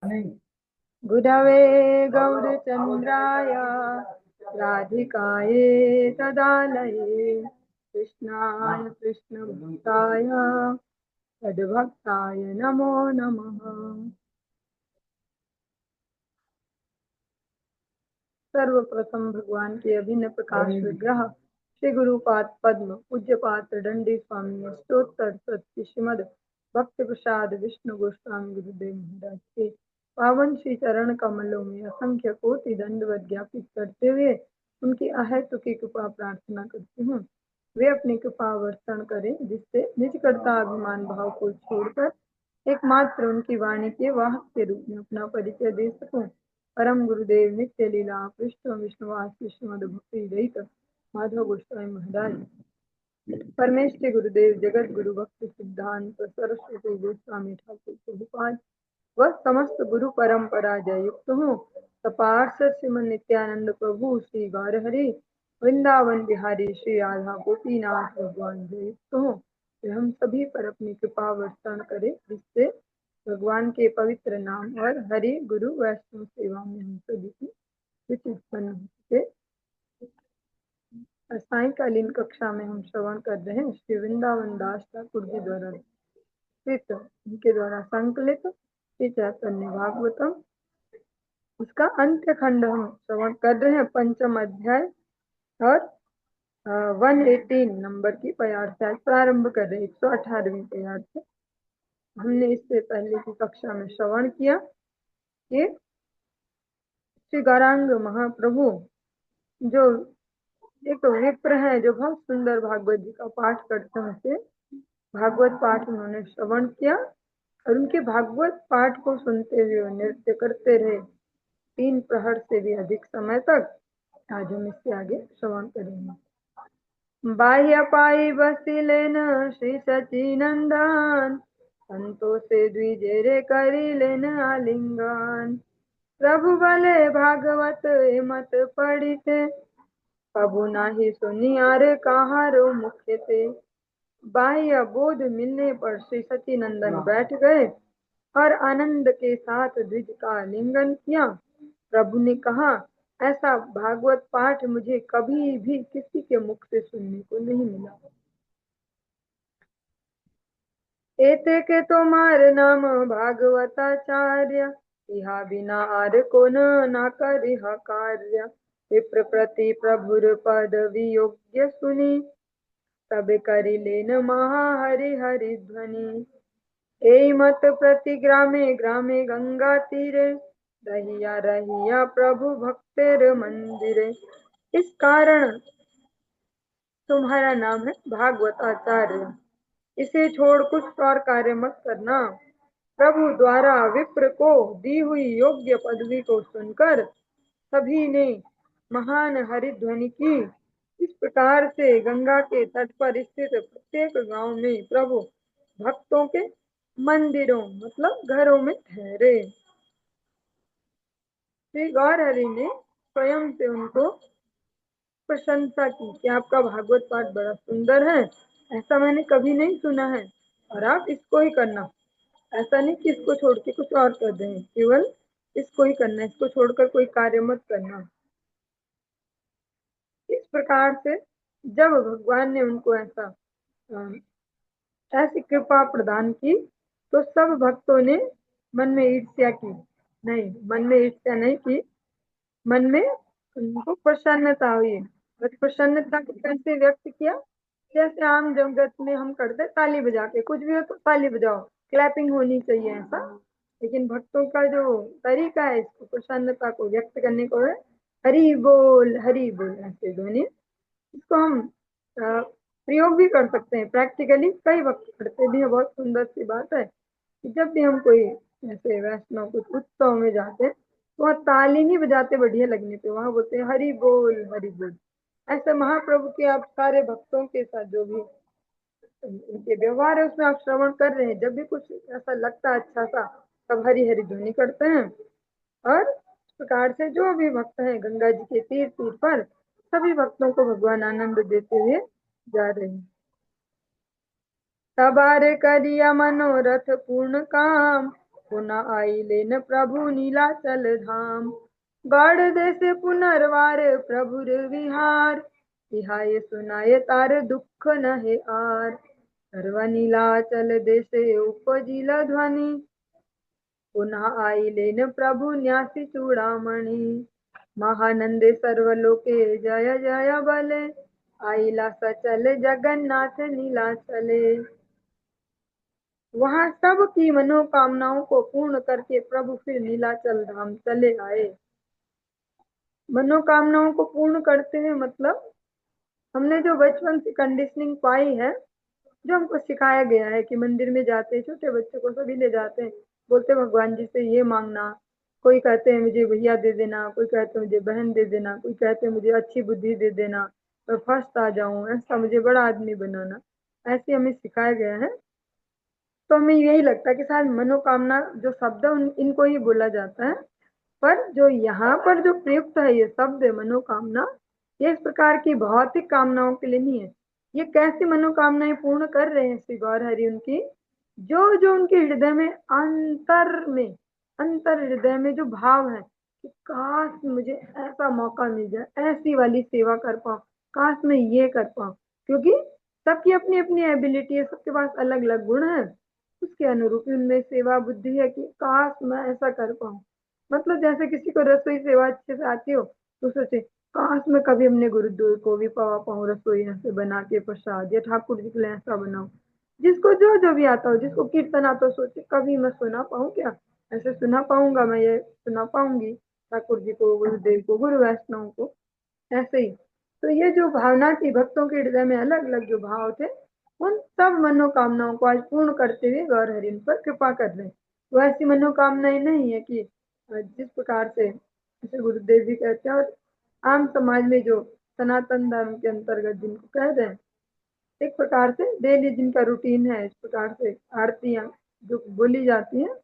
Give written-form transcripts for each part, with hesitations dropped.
गुरवे गौरचन्द्राय राधिकाये तदालये कृष्णाय कृष्णभक्ताय तद्भक्ताय नमो नमः। सर्वप्रथम भगवान के अभिन्न प्रकाश विग्रह श्री गुरुपाद पद्म पूज्यपाद दंडी स्वामी स्तोत्र सत्य श्रीमद भक्त प्रसाद विष्णु गोस्वामी गुरुदेव महाराज के पावन श्री चरण कमलों में असंख्य कोटि दंडवत ज्ञापित करते हुए उनकी अहेतुकी कृपा प्रार्थना करती हूँ। वे अपनी कृपा वर्षण करें जिससे निज कर्ता अभिमान भाव को छोड़कर एकमात्र उनकी वाणी के वाहक के रूप में अपना परिचय दे सकूं। परम गुरुदेव नित्य लीला पृष्ठ विष्णुवास श्रीमद भक्ति रहित माधव गोस्वामी महाराज परमेश्वर गुरुदेव जगत गुरु भक्ति सिद्धांत सरस्वती गोस्वामी ठाकुर प्रभुपाद व समस्त गुरु परंपरा जय युक्त हूँ। तपार्श श्रीमन नित्यानंद प्रभु श्री गौरहरि वृंदावन बिहारी श्री राधा गोपीनाथ भगवान जय युक्त हूँ। हम सभी पर अपनी कृपा वर्षण करे जिससे भगवान के पवित्र नाम और हरि गुरु वैष्णव सेवा में हम सभी की रुचि उत्पन्न हो सके। सायकालीन कक्षा में हम श्रवण कर रहे हैं श्री वृंदावन दास ठाकुर जी द्वारा उनके द्वारा संकलित श्री चैतन्य भागवतम, उसका अंत्य खंड हम श्रवण कर रहे हैं। पंचम अध्याय और 118 नंबर की प्यार से आज प्रारंभ कर रहे हैं 118वीं प्यार से। हमने इससे पहले की कक्षा में श्रवण किया कि श्री गौरांग महाप्रभु जो एक विप्र है जो बहुत सुंदर भागवत जी का पाठ करते हैं, भागवत पाठ उन्होंने श्रवण किया और उनके भागवत पाठ को सुनते हुए नृत्य करते रहे 3 प्रहर से भी अधिक समय तक। आज हम इससे आगे श्रवण करेंगे। बाह्य पाई बसिलेन श्री सचिनंदन संतो से द्विजेरे करी लेन आलिंगन प्रभु बले भागवत मत पढ़िते प्रभु नाही सुनियार कहारो मुख्य थे। बाह्य बोध मिलने पर श्री सचिनंदन बैठ गए और आनंद के साथ द्विज का आलिंगन किया। प्रभु ने कहा, ऐसा भागवत पाठ मुझे कभी भी किसी के मुख से सुनने को नहीं मिला। एते के तुम्हार नाम भागवताचार्य इहा बिना आर को न करिह कार्य विप्र प्रति प्रभुर पद वियोग्य सुनी सब करि लेन महा हरि हरि ध्वनि ए मत प्रति ग्रामे ग्रामे गंगा तीरे रहिया रहिया प्रभु भक्तेर मंदिरे। इस कारण तुम्हारा नाम है भागवताचार्य, इसे छोड़ कुछ और कार्य मत करना। प्रभु द्वारा विप्र को दी हुई योग्य पदवी को सुनकर सभी ने महान हरिध्वनि की। इस प्रकार से गंगा के तट पर स्थित प्रत्येक गांव में प्रभु भक्तों के मंदिरों मतलब घरों में ठहरे। श्री गौरहरि ने स्वयं से उनको प्रशंसा की कि आपका भागवत पाठ बड़ा सुंदर है, ऐसा मैंने कभी नहीं सुना है और आप इसको ही करना। ऐसा नहीं कि इसको छोड़ के कुछ और कर दें, केवल इसको ही करना, इसको छोड़कर कोई कार्य मत करना। इस प्रकार से जब भगवान ने उनको ऐसी कृपा प्रदान की तो सब भक्तों ने मन में ईर्ष्या की, नहीं मन में ईर्ष्या नहीं की, मन में उनको प्रसन्नता हुई। प्रसन्नता को कैसे व्यक्त किया? जैसे आम जगत में हम करते ताली बजा के, कुछ भी हो तो ताली बजाओ, क्लैपिंग होनी चाहिए ऐसा। लेकिन भक्तों का जो तरीका है इसको प्रसन्नता को व्यक्त करने को है हरि बोल ऐसे ध्वनि। इसको हम प्रयोग भी कर सकते हैं प्रैक्टिकली, कई वक्त करते भी है। बहुत सुंदर सी बात है कि जब भी हम कोई ऐसे वैष्णव कुछ उत्सव में जाते हैं तो वहाँ ताली नहीं बजाते बढ़िया लगने पे, वहाँ बोलते हैं हरि बोल। ऐसे महाप्रभु के आप सारे भक्तों के साथ जो भी उनके व्यवहार है उसमें आप श्रवण कर रहे हैं, जब भी कुछ ऐसा लगता है अच्छा सा तब हरि हरि ध्वनि करते हैं। और इस प्रकार से जो भी भक्त हैं गंगा जी के तीर तीर पर सभी भक्तों को भगवान आनंद देते हुए जा रहे हैं। तबारे करिया मनोरथ पूर्ण काम पुनः आई लेन प्रभु नीलाचल धाम। गौड़ देश पुनर्वार प्रभुर विहार, तिहाय सुनाय तार दुख नहे आर। सर्व नीलाचल देशे उपजिल ध्वनि, पुनः आई लेन प्रभु न्यासी चूड़ामणि। महानंदे सर्वलोके जय जय बले, आइला सचल जगन्नाथ नीलाचले। वहां सब की मनोकामनाओं को पूर्ण करके प्रभु फिर नीलाचल धाम चले आए। मनोकामनाओं को पूर्ण करते हैं मतलब हमने जो बचपन से कंडीशनिंग पाई है, जो हमको सिखाया गया है कि मंदिर में जाते छोटे बच्चों को सभी ले जाते हैं, बोलते भगवान जी से ये मांगना। कोई कहते हैं मुझे भैया दे देना, कोई कहते हैं मुझे बहन दे देना, कोई कहते हैं मुझे अच्छी बुद्धि दे देना, मैं फर्स्ट आ जाऊं, ऐसा मुझे बड़ा आदमी बनाना। ऐसे हमें सिखाया गया है। तो हमें यही लगता है कि शायद मनोकामना जो शब्द है इनको ही बोला जाता है, पर जो यहाँ पर जो प्रयुक्त है ये शब्द मनोकामना, ये इस प्रकार की भौतिक कामनाओं के लिए नहीं है। ये कैसी मनोकामनाएं पूर्ण कर रहे हैं श्री गौर हरि उनकी, जो जो उनके हृदय में अंतर हृदय में जो भाव है कि काश मुझे ऐसा मौका मिल जाए, ऐसी वाली सेवा कर पाऊं, काश मैं ये कर पाऊं। क्योंकि सबकी अपनी अपनी एबिलिटी है, सबके पास अलग अलग गुण है, उसके अनुरूप उनमें सेवा बुद्धि है कि काश मैं ऐसा कर पाऊं। मतलब जैसे किसी को रसोई सेवा अच्छे से आती हो तो सोचे काश मैं कभी अपने गुरुदेव को भी पवा पाऊं, रसोई ऐसे बना के प्रसाद या ठाकुर जी के लिए ऐसा बनाऊं। जिसको जो जो भी आता हो, जिसको कीर्तन आता हो, सोचे कभी मैं सुना पाऊं क्या, ऐसे सुना पाऊंगा, मैं ये सुना पाऊंगी ठाकुर जी को, गुरुदेव को, गुरु वैष्णव को, ऐसे ही। तो ये जो भावना थी भक्तों के हृदय में, अलग अलग जो भाव थे, उन सब मनोकामनाओं को आज पूर्ण करते हुए गौर हरिन पर कृपा कर रहे हैं। वो ऐसी मनोकामनाएं नहीं है कि जिस प्रकार से जैसे गुरुदेव जी कहते हैं और आम समाज में जो सनातन धर्म के अंतर्गत जिनको कह रहे हैं, एक प्रकार से डेली जिनका रूटीन है, इस प्रकार से आरतियां जो बोली जाती हैं,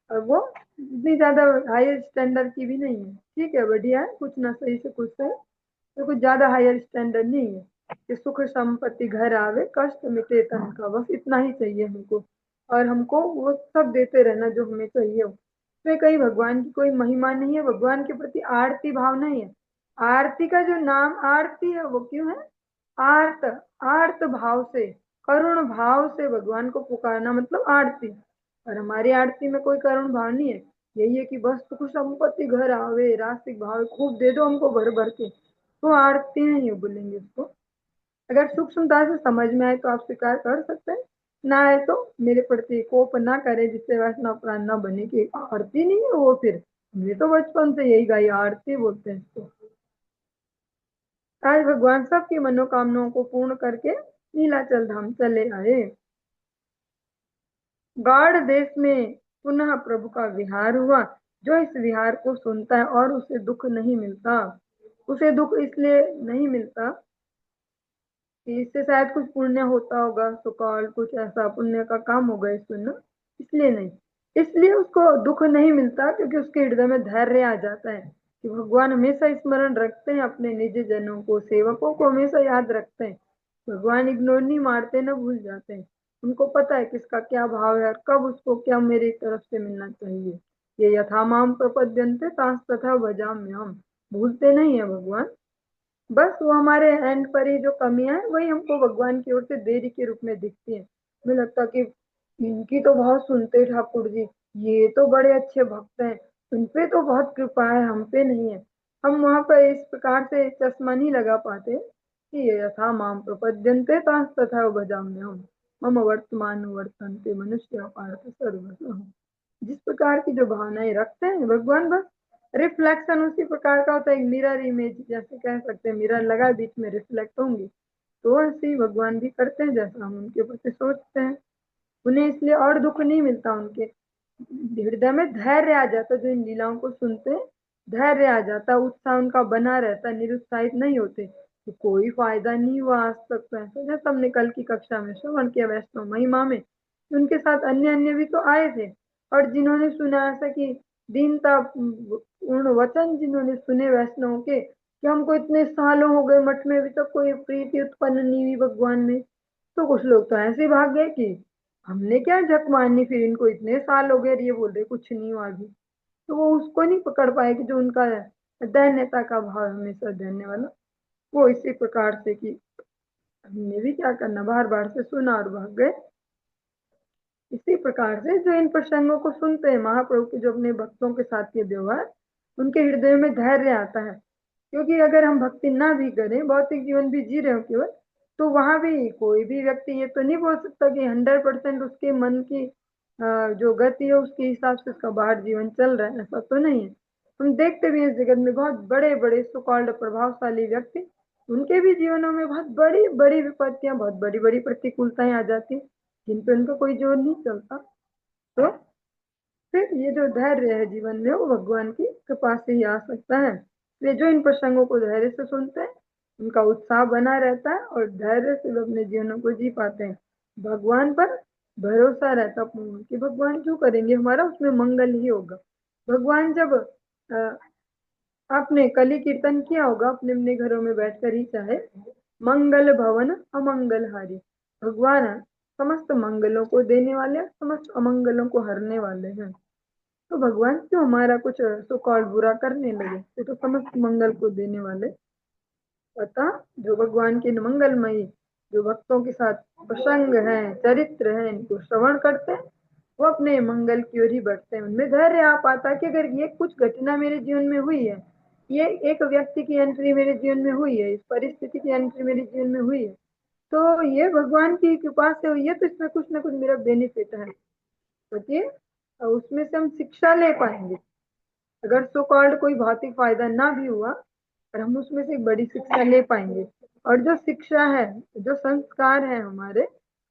और वो इतनी ज्यादा हाई स्टैंडर्ड की भी नहीं है। ठीक है, बढ़िया है, कुछ ना सही से कुछ है, तो कुछ ज्यादा हायर स्टैंडर्ड नहीं है कि सुख संपत्ति घर आवे कष्ट मिटे तन का, बस इतना ही चाहिए हमको, और हमको वो सब देते रहना जो हमें चाहिए हो। इसमें कहीं भगवान की कोई महिमा नहीं है, भगवान के प्रति आरती भाव नहीं है। आरती का जो नाम आरती है वो क्यों है, आर्त, आर्त भाव से, करुण भाव से भगवान को पुकारना मतलब आरती। और हमारी आरती में कोई करुण भाव नहीं है, यही है कि बस सुख संपत्ति घर आवे, रासिक भाव खूब दे दो हमको भर भर के, तो आरती नहीं बोलेंगे उसको। अगर सूक्ष्मता से समझ में आए तो आप स्वीकार कर सकते हैं, ना आए तो मेरे प्रति कोप ना करे, जिससे वैष्णव अपराध ना बने कि आरती नहीं है वो, फिर हमने तो बचपन से यही गाई, आरती बोलते हैं इसको। आज भगवान सबकी मनोकामनाओं को पूर्ण करके नीलाचल धाम चले आए। गौड़ देश में पुनः प्रभु का विहार हुआ। जो इस विहार को सुनता है और उसे दुख नहीं मिलता, उसे दुख इसलिए नहीं मिलता कि इससे शायद कुछ पुण्य होता होगा, सुकॉल कुछ ऐसा पुण्य का काम होगा इस सुनना, इसलिए नहीं। इसलिए उसको दुख नहीं मिलता क्योंकि उसके हृदय में धैर्य आ जाता है कि भगवान हमेशा स्मरण रखते हैं, अपने निज जनों को, सेवकों को हमेशा याद रखते हैं। भगवान इग्नोर नहीं मारते, ना भूल जाते हैं। उनको पता है किसका क्या भाव है और कब उसको क्या मेरी तरफ से मिलना चाहिए। ये यथा माम प्रपद्यन्ते तांस तथा भजाम्य हम, भूलते नहीं है भगवान। बस वो हमारे एंड पर ही जो कमियां है वही हमको भगवान की ओर से देरी के रूप में दिखती है। मुझे लगता है कि इनकी तो बहुत सुनते ठाकुर जी, ये तो बड़े अच्छे भक्त हैं, उन पे तो बहुत कृपा है, हम पे नहीं है। हम वहां पर इस प्रकार से चश्मा नहीं लगा पाते कि ये यथा माम प्रपद्यन्ते तांस तथा भजाम्यहम्, मम वर्तमान वर्तन्ते मनुष्य पार्थ सर्वशः। जिस प्रकार की जो भावनाएं रखते हैं भगवान, बस रिफ्लेक्शन उसी प्रकार का होता है, एक मिरर इमेज जैसे कह सकते हैं, मिरर लगा बीच में रिफ्लेक्ट होंगे, तो ऐसे ही भगवान भी करते हैं जैसा हम उनके प्रति सोचते हैं। उन्हें इसलिए और दुख नहीं मिलता, उनके हृदय में धैर्य आ जाता, जो इन लीलाओं को सुनते हैं धैर्य आ जाता, उत्साह उनका बना रहता, निरुत्साहित नहीं होते तो कोई फायदा नहीं हुआ आज तक। तो ऐसा जैसा हमने कल की कक्षा में श्रवण किया वैष्णव महिमा में, उनके साथ अन्य अन्य भी तो आए थे, और जिन्होंने सुना ऐसा कि दीनता पूर्ण वचन जिन्होंने सुने वैष्णव के, कि हमको इतने सालों हो गए मठ में, अभी तक कोई प्रीति उत्पन्न नहीं हुई भगवान में, तो कुछ लोग तो ऐसे भाग गए कि हमने क्या झक मारनी, फिर इनको इतने साल हो गए और ये बोल रहे कुछ नहीं हुआ अभी। तो वो उसको नहीं पकड़ पाए कि जो उनका दैन्यता का भाव हमेशा देने वाला, वो इसी प्रकार से कि हमने भी क्या करना, बार बार से सुना और भाग गए। इसी प्रकार से जो इन प्रसंगों को सुनते हैं महाप्रभु के, जो अपने भक्तों के साथ ये व्यवहार, उनके हृदय में धैर्य आता है। क्योंकि अगर हम भक्ति ना भी करें, भौतिक जीवन भी जी रहे हो केवल, तो वहां भी कोई भी व्यक्ति ये तो नहीं बोल सकता कि 100% उसके मन की जो गति है उसके हिसाब से उसका बाहर जीवन चल रहा है, ऐसा तो नहीं है। हम देखते भी हैं इस जगत में बहुत बड़े बड़े सो कॉल्ड प्रभावशाली व्यक्ति, उनके भी जीवनों में बहुत बड़ी बड़ी विपत्तियां, बहुत बड़ी बड़ी प्रतिकूलताएं आ जाती, जिन पे उनका कोई जोर नहीं चलता। तो फिर ये जो धैर्य है जीवन में, वो भगवान की कृपा से ही आ सकता है। इसलिए जो इन प्रसंगों को धैर्य से सुनते हैं, उनका उत्साह बना रहता है और धैर्य से वो अपने जीवनों को जी पाते हैं। भगवान पर भरोसा रहता पूर्ण कि भगवान जो करेंगे हमारा उसमें मंगल ही होगा। भगवान जब आपने कली कीर्तन किया होगा अपने अपने घरों में बैठकर ही, चाहे मंगल भवन अमंगल हारी, भगवान समस्त मंगलों को देने वाले हैं, समस्त अमंगलों को हरने वाले हैं। तो भगवान क्यों हमारा कुछ सो कॉल्ड बुरा करने लगे, ये तो समस्त मंगल को देने वाले। अतः जो भगवान के मंगलमयी जो भक्तों के साथ प्रसंग है, चरित्र है, इनको श्रवण करते हैं, वो अपने मंगल की ओर ही बढ़ते हैं। उनमें धैर्य आ पाता है कि अगर ये कुछ घटना मेरे जीवन में हुई है, ये एक व्यक्ति की एंट्री मेरे जीवन में हुई है, इस परिस्थिति की एंट्री मेरे जीवन में हुई है, तो ये भगवान की कृपा से हुई है, तो इसमें कुछ ना कुछ मेरा बेनिफिट है, सोचिए। और उसमें से हम शिक्षा ले पाएंगे। अगर सो कॉल्ड कोई भौतिक फायदा ना भी हुआ, पर हम उसमें से एक बड़ी शिक्षा ले पाएंगे। और जो शिक्षा है, जो संस्कार है हमारे,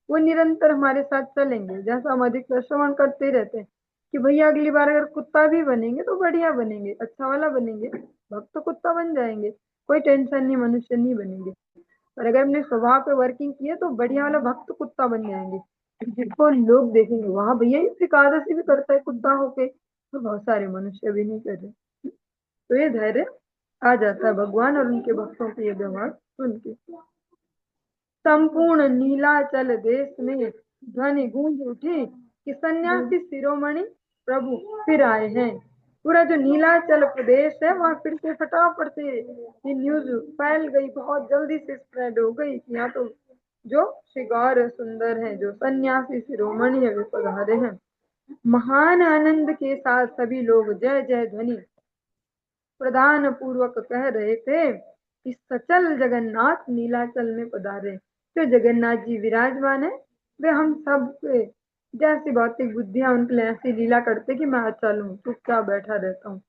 वो निरंतर हमारे साथ चलेंगे। जैसा हम अधिक श्रवण करते रहते हैं कि भैया अगली बार अगर कुत्ता भी बनेंगे तो बढ़िया बनेंगे, अच्छा वाला बनेंगे, भक्त तो कुत्ता बन जाएंगे, कोई टेंशन नहीं, मनुष्य नहीं बनेंगे। और अगर हमने स्वभाव पे वर्किंग की है तो बढ़िया वाला भक्त कुत्ता बन जाएंगे, जिसको लोग देखेंगे वहां भैया इस एकादशी भी करता है कुत्ता होके, तो बहुत सारे मनुष्य भी नहीं कर रहे। तो ये धैर्य आ जाता है भगवान और उनके भक्तों के ये व्यवहार सुन के। संपूर्ण नीलाचल देश में ध्वनि गूंज उठी कि सन्यासी शिरोमणि प्रभु फिर आए हैं। पूरा जो नीलाचल प्रदेश है वहां फिर से फटाफट से ये न्यूज फैल गई, बहुत जल्दी से स्प्रेड हो गई कि यहाँ तो जो श्रृंगार सुंदर है, जो सन्यासी शिरोमणि है, वे पधारे हैं। महान आनंद के साथ सभी लोग जय जय ध्वनि प्रदान पूर्वक कह रहे थे कि सचल जगन्नाथ नीलाचल में पधारे। जो जगन्नाथ जी विराजमान है, वे हम सब पे जैसी भौतिक बुद्धियां उनके लिए ऐसी लीला करते कि मैं अचल हूँ, तू क्या बैठा रहता हूँ।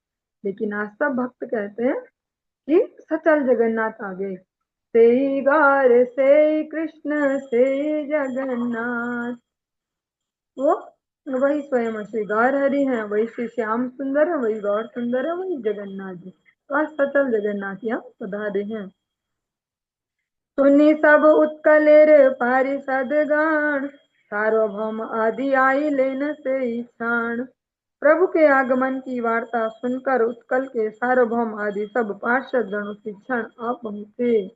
लेकिन आज सब भक्त कहते हैं कि सचल जगन्नाथ आ गए। से गार से कृष्ण से जगन्नाथ, वो वही स्वयं श्री गौर हरि है, वही श्री श्याम सुंदर है, वही गौर सुंदर है, वही जगन्नाथ जी। तो आज सचल जगन्नाथ यहाँ पधारे हैं। सुनी सब उत्कलेर पारिषद गान, सार्वभौम आदि आई लेन से क्षण। प्रभु के आगमन की वार्ता सुनकर उत्कल के सार्वभौम आदि सब पार्षद गण उसी क्षण आ पहुंचे।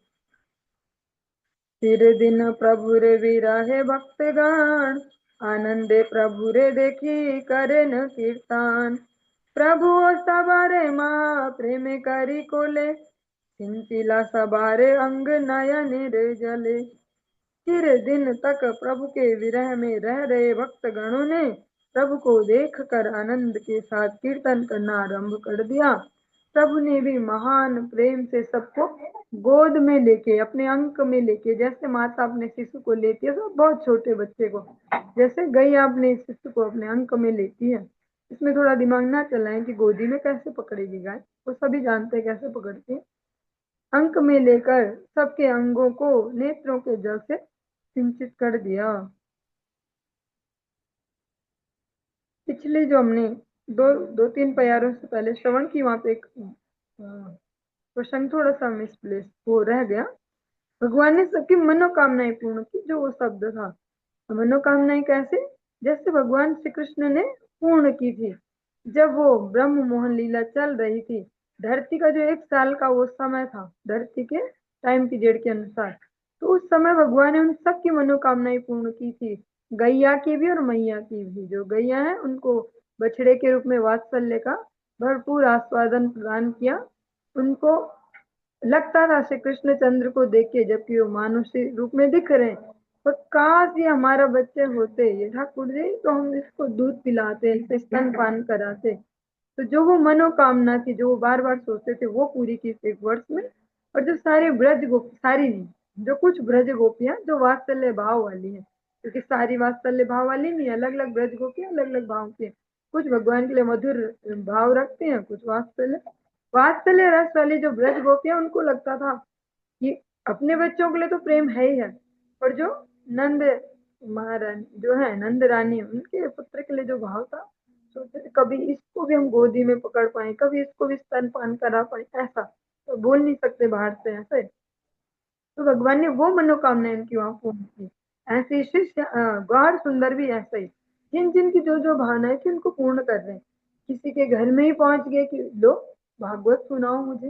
फिर दिन प्रभु रे विरहे भक्तगण, आनंदे प्रभु रे देखी करे न कीर्तन। प्रभु सवारे महा प्रेम करी कोले, सिंचिला सवारे अंग नयन रे जले। फिर दिन तक प्रभु के विरह में रह रहे भक्त गणों ने प्रभु को देखकर आनंद के साथ कीर्तन करना आरंभ कर दिया। प्रभु ने भी महान प्रेम से सबको गोद में लेके, अपने अंक में लेके, जैसे माता अपने शिशु को लेती है, तो बहुत छोटे बच्चे को जैसे गैया अपने शिशु को अपने अंक में लेती है। इसमें थोड़ा दिमाग ना चलाएं कि गोदी में कैसे पकड़ेगी गाय, वो सभी जानते हैं कैसे पकड़ती है। अंक में लेकर सबके अंगों को नेत्रों के जल से सिंचित कर दिया। पिछली जो हमने दो दो तीन प्यारों से पहले श्रवण की, वहां पे एक प्रसंग थोड़ा सा मिसप्लेस वो रह गया। भगवान ने सबकी मनोकामनाएं पूर्ण की, जो वो शब्द था। मनोकामनाएं कैसे, जैसे भगवान श्री कृष्ण ने पूर्ण की थी जब वो ब्रह्म मोहन लीला चल रही थी। धरती का जो 1 साल का वो समय था, धरती के टाइम पीरियड के अनुसार, तो उस समय भगवान ने उन सबकी मनोकामनाएं पूर्ण की थी। गैया की भी और मैया की भी। जो गैया है उनको बछड़े के रूप में वात्सल्य का भरपूर आस्वादन प्रदान किया। उनको लगता था श्री कृष्णचंद्र को देख के, जबकि वो मानुषी रूप में दिख रहे हैं, पर काश ये हमारा बच्चे होते ये ठाकुर जी, तो हम इसको दूध पिलाते, इसे स्तनपान कराते। तो जो वो मनोकामना थी, जो वो बार बार सोचते थे, वो पूरी की इस एक वर्ष में। और जो सारे ब्रज गोप, सारी नहीं, जो कुछ ब्रज गोपियां जो वात्सल्य भाव वाली है, क्योंकि सारी वात्सल्य भाव वाली नहीं, अलग अलग ब्रज गोपियां अलग अलग भाव की हैं। कुछ भगवान के लिए मधुर भाव रखते हैं, कुछ वात्सल्य वात्सल्य रस वाली जो ब्रज गोपियां, उनको लगता था कि अपने बच्चों के लिए तो प्रेम है ही है, पर जो नंद महारानी जो है, नंद रानी, उनके पुत्र के लिए जो भाव था, सोचते थे कभी इसको भी हम गोदी में पकड़ पाए, कभी इसको भी स्तनपान करा पाए। ऐसा तो बोल नहीं सकते बाहर से ऐसे, तो भगवान ने वो मनोकामना इनकी वहां पूर्ण की। ऐसे शिष्य गौर सुंदर भी ऐसा ही, जिन जिन की जो जो भावनाएं थी उनको पूर्ण कर रहे हैं। किसी के घर में ही पहुंच गए कि लो भागवत सुनाओ मुझे,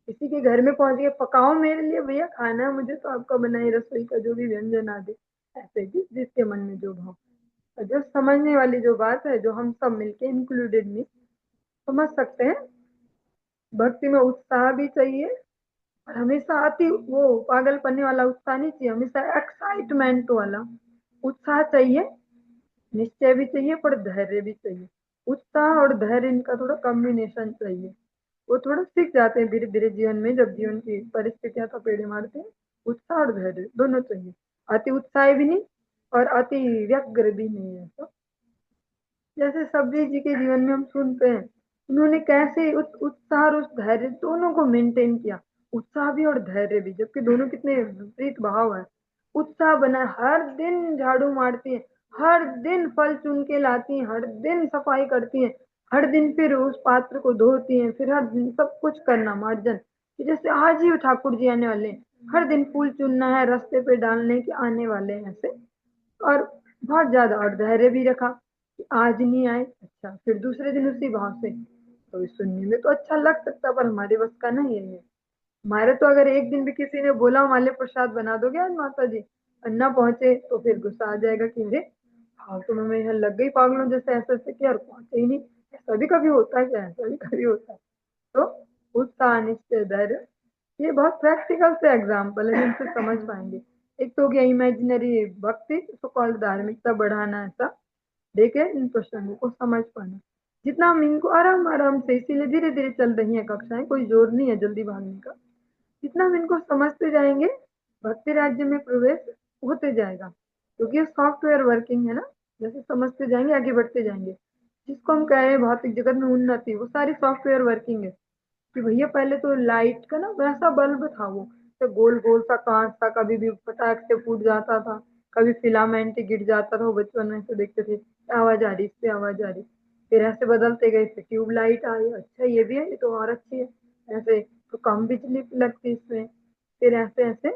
किसी के घर में पहुंच गए पकाओ मेरे लिए भैया खाना है मुझे, तो आपका बनाई रसोई का जो भी व्यंजन आ दे। ऐसे जिस जिसके मन में जो भाव, और जो समझने वाली जो बात है, जो हम सब मिलके इंक्लूडेड में समझ सकते हैं। भक्ति में उत्साह भी चाहिए, और हमेशा अति वो पागलपने वाला उत्साह नहीं चाहिए, हमेशा एक्साइटमेंट वाला उत्साह चाहिए। निश्चय भी चाहिए, पर धैर्य भी चाहिए। उत्साह और धैर्य इनका थोड़ा कॉम्बिनेशन चाहिए। वो थोड़ा सीख जाते हैं धीरे धीरे जीवन में, जब जीवन की परिस्थितियां थपेड़े मारते हैं। उत्साह और धैर्य दोनों चाहिए, अति उत्साह भी नहीं और अति व्यग्र भी नहीं है। तो जैसे सबरी जी के जीवन में हम सुनते हैं, उन्होंने कैसे उस उत्साह और उस धैर्य दोनों को मेंटेन किया। उत्साह भी और धैर्य भी, जबकि दोनों कितने विपरीत भाव है। उत्साह बना, हर दिन झाड़ू मारती है, हर दिन फल चुन के लाती है, हर दिन सफाई करती है, हर दिन फिर उस पात्र को धोती है, फिर हर दिन सब कुछ करना मार्जन, कि जैसे आज ही ठाकुर जी आने वाले हैं, हर दिन फूल चुनना है, रास्ते पे डालने के आने वाले हैं ऐसे। और बहुत ज्यादा और धैर्य भी रखा कि आज नहीं आए, अच्छा फिर दूसरे दिन उसी भाव से। तो इस सुनने में तो अच्छा लग सकता, पर हमारे बस का नहीं है ये। हमारे तो अगर एक दिन भी किसी ने बोला हमारे प्रसाद बना दोगे आज माता जी, और न पहुंचे तो फिर गुस्सा आ जाएगा कि अरे हाँ तो मैं यहाँ लग गई पागलों जैसे, ऐसे ऐसे किया और पहुंचे ही नहीं। ऐसा भी कभी होता है क्या? ऐसा भी कभी होता है। तो उत्साह निश्चय धैर्य, ये बहुत प्रैक्टिकल से एग्जाम्पल है जिनसे समझ पाएंगे। एक तो हो गया इमेजिनरी भक्ति, सो कॉल्ड धार्मिकता बढ़ाना, ऐसा देखे इन प्रसंगों को समझ पाना। जितना हम इनको आराम आराम से, इसीलिए धीरे धीरे चल रही है कक्षाएं, कोई जोर नहीं है जल्दी भागने का। जितना हम इनको समझते जाएंगे, भक्ति राज्य में प्रवेश होते जाएगा, क्योंकि ये सॉफ्टवेयर वर्किंग है ना। जैसे समझते जाएंगे आगे बढ़ते जाएंगे, जिसको हम कह रहे हैं भौतिक जगत में उन्नति, वो सारी सॉफ्टवेयर वर्किंग है। कि भैया पहले तो लाइट का ना वैसा बल्ब था, वो तो गोल गोल सा कांच था, कभी भी फटाक से फूट जाता था, कभी फिलामेंट गिर जाता था, वो बचपन में से देखते थे आवाज आ रही, इससे आवाज आ रही। फिर ऐसे बदलते गए, फिर ट्यूब लाइट आई, अच्छा ये भी है, ये तो और अच्छी है। ऐसे तो कम बिजली लगती इसमें। फिर ऐसे ऐसे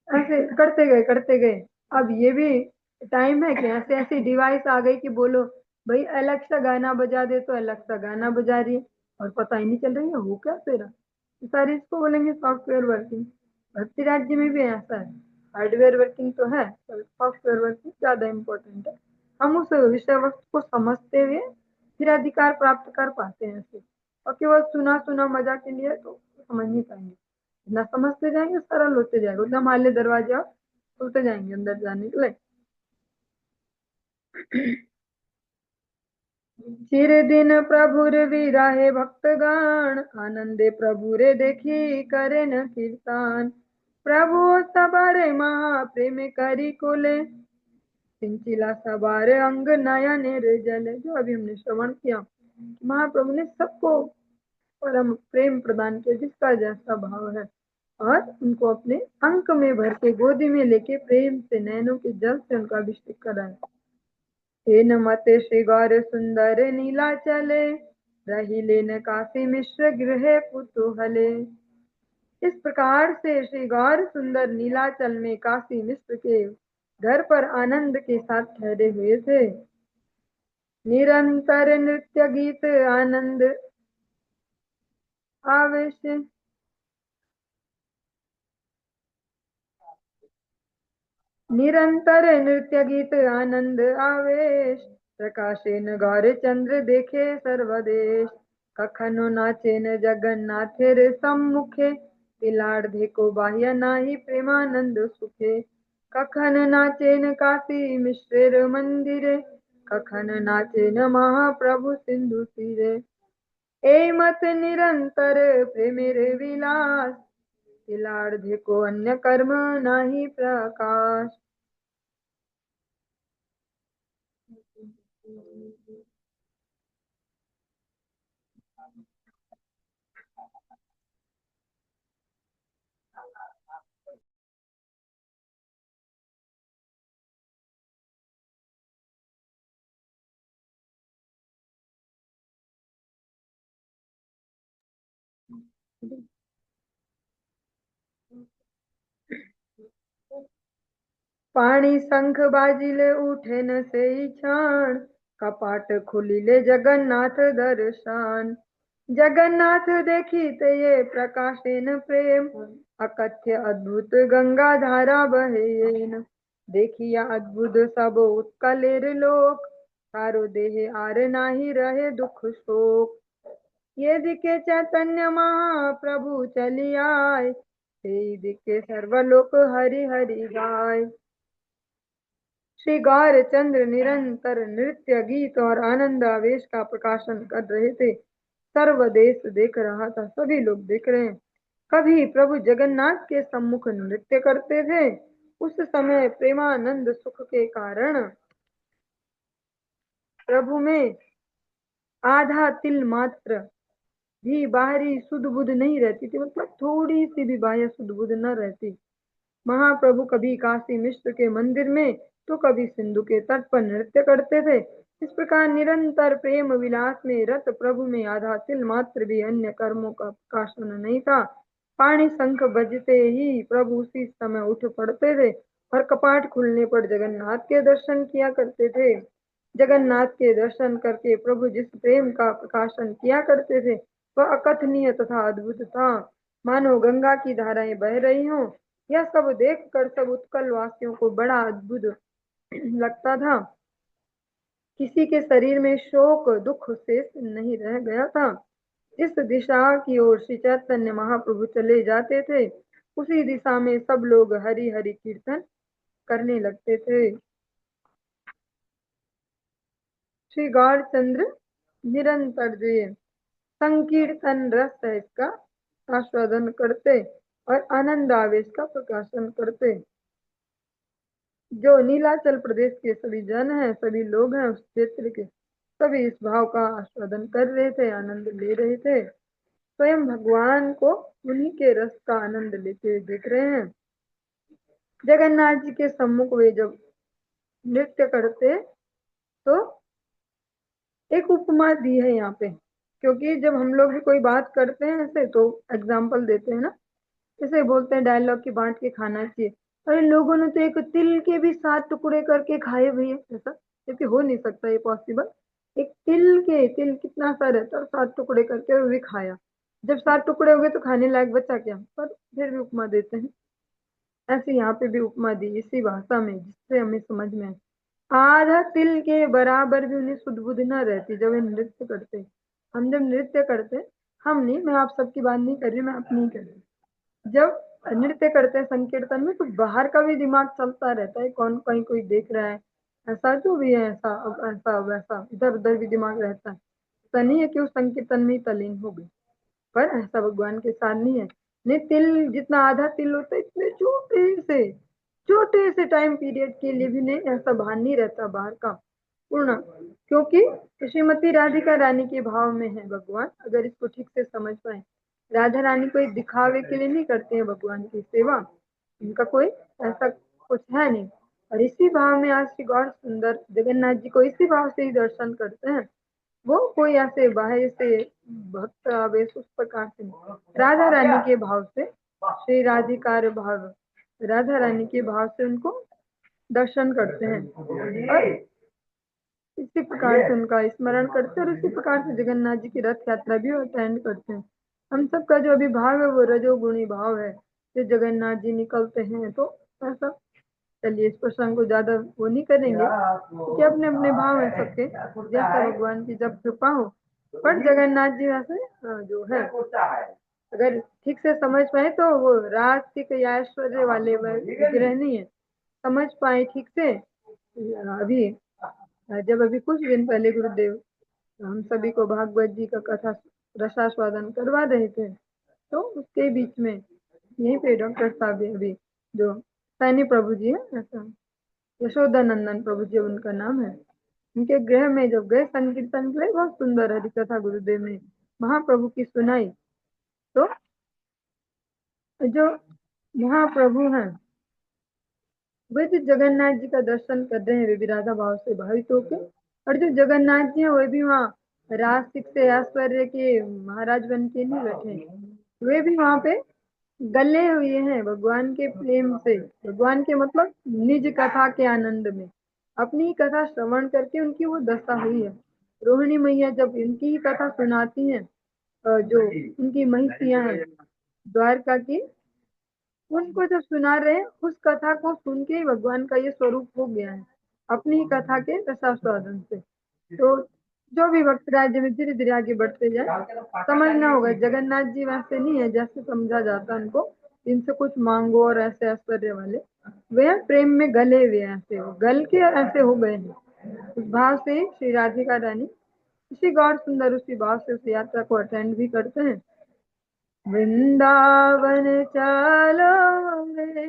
ऐसे करते गए। अब ये भी टाइम है कि ऐसे ऐसी डिवाइस आ गई कि बोलो भाई अलेक्सा गाना बजा दे, तो अलेक्सा गाना बजा रही है, और पता ही नहीं चल रही है हो क्या तेरा। ये सारी इसको बोलेंगे सॉफ्टवेयर वर्किंग। भक्ति राज्य में भी ऐसा है, हार्डवेयर वर्किंग तो है, पर सॉफ्टवेयर वर्किंग ज्यादा इम्पोर्टेंट है। हम उस विषय वस्तु को समझते हुए फिर अधिकार प्राप्त कर पाते हैं ऐसे, और केवल सुना सुना मजा के लिए तो समझ नहीं पाएंगे। जितना समझते जाएंगे सरल होते जाएगा, उतना हमारे दरवाजे और खुलते जाएंगे अंदर जाने के लिए। चिर दिन प्रभुर विराहे भक्तगण, आनंदे प्रभु रे देखी करे न कीर्तन। प्रभु सबरे महाप्रेम करी कुले, सिंचिला सवार अंग नयन जल। जो अभी हमने श्रवण किया, महाप्रभु ने सबको परम प्रेम प्रदान किया, जिसका जैसा भाव है, और उनको अपने अंक में भर के गोदी में लेके प्रेम से नैनों के जल से उनका अभिषेक कराया। हे नमते श्री गौर सुंदर नीला चले, रही लेन काशी मिश्र गृह कुतूहले। इस प्रकार से श्री गौर सुंदर नीलाचल में काशी मिश्र के घर पर आनंद के साथ ठहरे हुए थे। निरंतर नृत्य गीत आनंद आवेश। निरंतर नृत्य गीत आनंद आवेश, प्रकाशेन गौर चंद्र देखे सर्वदेश। कखनो नाचेन जगन्नाथेर सम्मुखे, तिलार्धे को बाह्य नाही प्रेमानंद सुखे। कखन नाचेन काशी मिश्रेर मंदिरे, कखन नाचेन महाप्रभु सिंधु तीरे। ए मत निरंतर प्रेमेर विलास, तिलार्धे को अन्य कर्म नाही प्रकाश। पाणी शंख बाजिले उठेन सेई क्षण, कपाट खुलिले जगन्नाथ दर्शन। जगन्नाथ देखिते ये प्रकाशेन प्रेम, अकथ्य अद्भुत गंगा धारा बहेन। देखिया अद्भुत सब उत्कलेर लोक, सारो देह आर नाही रहे दुख शोक। ये दिखे चैतन्य महाप्रभु चली आए, तेई दिखे सर्वलोक हरि हरि गाय। श्री गौर चंद्र निरंतर नृत्य गीत और आनंद आवेश का प्रकाशन कर रहे थे। सर्व देश देख रहा था, सभी लोग देख रहे हैं। कभी प्रभु जगन्नाथ के सम्मुख नृत्य करते थे, उस समय प्रेमानंद सुख के कारण प्रभु में आधा तिल मात्र भी बाहरी सुध बुध नहीं रहती थी, मतलब थोड़ी सी भी बाह्य सुध बुध न रहती। महाप्रभु कभी काशी मिश्र के मंदिर में तो कभी सिंधु के तट पर नृत्य करते थे। इस प्रकार निरंतर प्रेम विलास में रत प्रभु में आधा तिल मात्र भी अन्य कर्मों का प्रकाशन नहीं था। पाणी शंख बजते ही प्रभु उसी समय उठ पड़ते थे और कपाट खुलने पर जगन्नाथ के दर्शन किया करते थे। जगन्नाथ के दर्शन करके प्रभु जिस प्रेम का प्रकाशन किया करते थे वह अकथनीय तथा अद्भुत था, मानो गंगा की धाराएं बह रही हों। यह सब देखकर सब उत्कल वासियों को बड़ा अद्भुत लगता था। किसी के शरीर में शोक दुख शेष नहीं रह गया था। जिस दिशा की ओर श्री चैतन्य महाप्रभु चले जाते थे, उसी दिशा में सब लोग हरि हरि कीर्तन करने लगते थे। श्री गौरचंद्र निरंतर जो ये संकीर्तन रस है इसका आस्वादन करते और आनंद आवेश का प्रकाशन करते। जो नीलाचल प्रदेश के सभी जन हैं, सभी लोग हैं उस क्षेत्र के, सभी इस भाव का आस्वादन कर रहे थे, आनंद ले रहे थे। स्वयं भगवान को उन्हीं के रस का आनंद लेते हुए देख रहे हैं। जगन्नाथ जी के सम्मुख वे जब नृत्य करते तो एक उपमा दी है यहाँ पे, क्योंकि जब हम लोग भी कोई बात करते हैं ऐसे तो एग्जाम्पल देते हैं ना, जैसे बोलते हैं डायलॉग की बांट के खाना चाहिए। अरे लोगों ने तो एक तिल के भी 7 टुकड़े करके खाए भैया, ऐसा क्योंकि हो नहीं सकता ये पॉसिबल। एक तिल कितना सा रहता है और 7 टुकड़े करके वो भी खाया। जब 7 टुकड़े हो गए तो खाने लायक बचा क्या, पर फिर भी उपमा देते हैं। ऐसे यहाँ पे भी उपमा दी इसी भाषा में जिससे हमें समझ में आए। आधा तिल के बराबर भी उन्हें सुध बुध न रहती जब वे नृत्य करते। हम जब नृत्य करते, हम नहीं, मैं आप सबकी बात नहीं कर रही, मैं अपनी कर रही। जब नृत्य करते हैं संकीर्तन में तो बाहर का भी दिमाग चलता रहता है, कौन कहीं कोई देख रहा है, ऐसा जो भी है, ऐसा ऐसा वैसा इधर उधर भी दिमाग रहता है। ऐसा नहीं है कि उस संकीर्तन में ही तल्लीन हो गई, पर ऐसा भगवान के साथ नहीं है। नहीं, तिल जितना आधा तिल होता है इतने छोटे से टाइम पीरियड के लिए भी नहीं ऐसा भान नहीं रहता बाहर का पूर्ण, क्योंकि श्रीमती राधिका रानी के भाव में है भगवान। अगर इसको ठीक से समझ पाए, राधा रानी कोई दिखावे के लिए नहीं करते हैं भगवान की सेवा, इनका कोई ऐसा कुछ है नहीं। और इसी भाव में आज श्री गौर सुंदर जगन्नाथ जी को इसी भाव से ही दर्शन करते हैं। वो कोई ऐसे बाहर से भक्त आवेश उस प्रकार से नहीं, राधा रानी के भाव से, श्री राधिकार भाव, राधा रानी के भाव से उनको दर्शन करते हैं और इसी प्रकार से उनका स्मरण करते हैं और इसी प्रकार से जगन्नाथ जी की रथ यात्रा भी अटेंड करते हैं। हम सबका जो अभी भाव है वो रजोगुणी भाव है। जो जगन्नाथ जी निकलते हैं तो ऐसा चलिए इस प्रसंग को ज्यादा वो नहीं करेंगे, क्योंकि अपने अपने भाव है सबके, जैसा भगवान की जब कृपा हो। पर जगन्नाथ जी वैसे जो है, अगर ठीक से समझ पाए तो वो रास्तिक या ऐश्वर्य वाले विग्रह नहीं है। समझ पाए ठीक से, अभी जब अभी कुछ दिन पहले गुरुदेव हम सभी को भागवत जी का कथा रसास्वादन करवा रहे थे, तो उसके बीच में यहीं पे डॉक्टर साहब अभी जो सैनी प्रभु जी है, ऐसा यशोदानंदन प्रभु जी उनका नाम है, उनके गृह में जब गए संकीर्तन के लिए, बहुत सुंदर हरि कथा गुरुदेव ने महाप्रभु की सुनाई। तो जो महाप्रभु हैं वे जो जगन्नाथ जी का दर्शन कर रहे हैं, वे भी राधा भाव से भावित होकर, और जो जगन्नाथ जी हैं वे भी वहाँ रासिक से ऐश्वर्य के महाराज बन के नहीं बैठे हैं, वे भी वहाँ पे गले हुए हैं भगवान के प्रेम से। भगवान के मतलब निज कथा के आनंद में, अपनी कथा श्रवण करके उनकी वो दशा हुई है। रोहिणी मैया जब इनकी कथा सुनाती हैं, जो उनकी महिषियां हैं द्वारका की, उनको जब सुना रहे हैं, उस कथा को सुन के ही भगवान का ये स्वरूप हो गया है, अपनी ही कथा के रसास्वादन से। तो जो भी भक्त राज्य में धीरे धीरे आगे बढ़ते जाए, समझना होगा जगन्नाथ जी वैसे नहीं है जैसे समझा जाता है उनको, इनसे कुछ मांगो और ऐसे ऐश्वर्य वाले, वे प्रेम में गले हुए ऐसे हो गल के ऐसे हो गए हैं। उस भाव से श्री राधिका रानी इसी गौर सुंदर उसी भाव से उस यात्रा को अटेंड भी करते हैं। वृंदावन चलो रे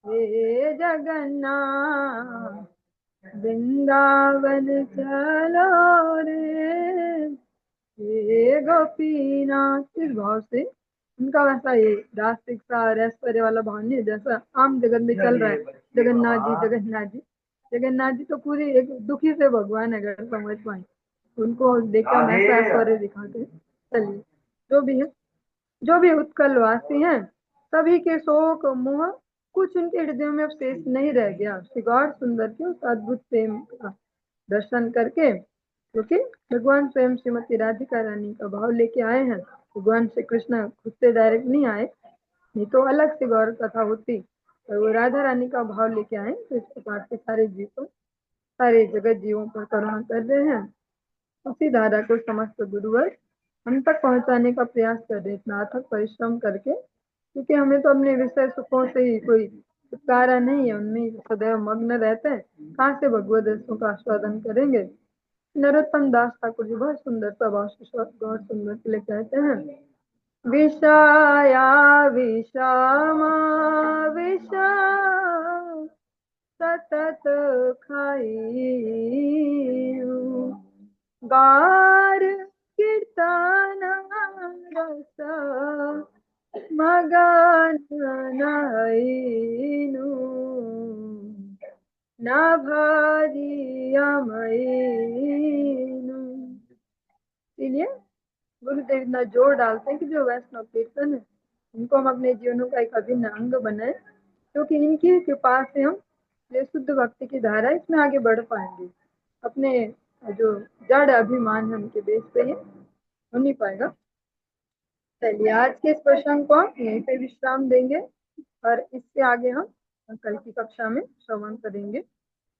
हे जगन्नाथ, वृंदावन चलो रे हे गोपीनाथ। इस भाव से उनका वैसा ये रास्तिक सा ऐश्वर्य वाला भाव नहीं है जैसा आम जगत में चल रहा है, जगन्नाथ जी जगन्नाथ जी। जगन्नाथ जी तो पूरी एक दुखी से भगवान है, अगर समझ पाए उनको देखकर हम ऐसा ऐश्वर्य दिखाते हैं। चलिए जो भी उत्कलवासी हैं, सभी के शोक मोह कुछ उनके हृदयों में अब शेष नहीं रह गया। श्रृंगार सुंदर के उस अद्भुत प्रेम का दर्शन करके, क्योंकि भगवान स्वयं श्रीमती राधिका रानी का भाव लेके आए हैं। भगवान श्री कृष्ण खुद से डायरेक्ट नहीं आए, नहीं तो अलग से गौर कथा होती, और वो राधा रानी का भाव लेके आए, तो इस प्रकार से सारे जीव पर, सारे जगत जीवों पर करुणा कर रहे हैं। उसी धारा को समस्त गुरुवर हम तक पहुंचाने का प्रयास कर रहे हैं, इतना अथक परिश्रम करके, क्योंकि हमें तो अपने विषय सुखों से ही कोई छुटकारा नहीं है, उनमें सदैव मग्न रहते हैं, कहाँ से भगवत रसों का आस्वादन करेंगे। नरोत्तम दास ठाकुर जी बहुत सुंदर स्वभाव से गौर सुंदर के लिए कहते हैं, विषया विषमा विषा सतत खाई गार कीर्तन रस मगन नयनु न भरियमयनु। इसलिए गुरुदेव इतना जोर डालते हैं कि जो वैष्णव कीर्तन है इनको हम अपने जीवनों का एक अभिन्न अंग बनाए, क्योंकि इनकी कृपा से हम ये शुद्ध भक्ति की धारा इसमें आगे बढ़ पाएंगे। अपने जो जड़ अभिमान है उनके बेस पे ये हो नहीं पाएगा। चलिए आज के इस प्रसंग को हम यहीं पे विश्राम देंगे, और इससे आगे हम कल की कक्षा में श्रवण करेंगे।